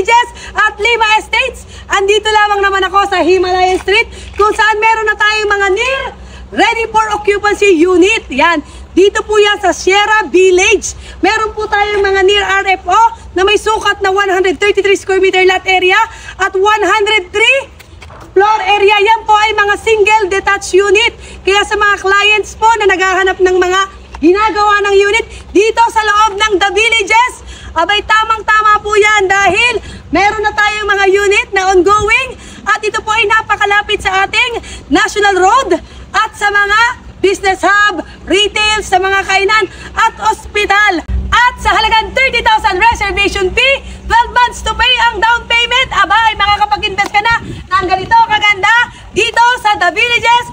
Villages at Lima Estates. Andito lamang naman ako sa Himalayan Street kung saan meron na tayong mga near ready for occupancy unit. Yan. Dito po yan sa Sierra Village. Meron po tayong mga near RFO na may sukat na 133 square meter lot area at 103 floor area. Yan po ay mga single detached unit. Kaya sa mga clients po na naghahanap ng mga ginagawa ng unit dito sa loob ng The Villages, abay tamang-tama po yan dahil meron na tayong mga unit na ongoing at ito po ay napakalapit sa ating National Road at sa mga business hub, retail, sa mga kainan at ospital. At sa halagang 30,000 reservation fee, 12 months to pay ang down payment, abay makakapag-invest ka na ng ganito kaganda dito sa The Villages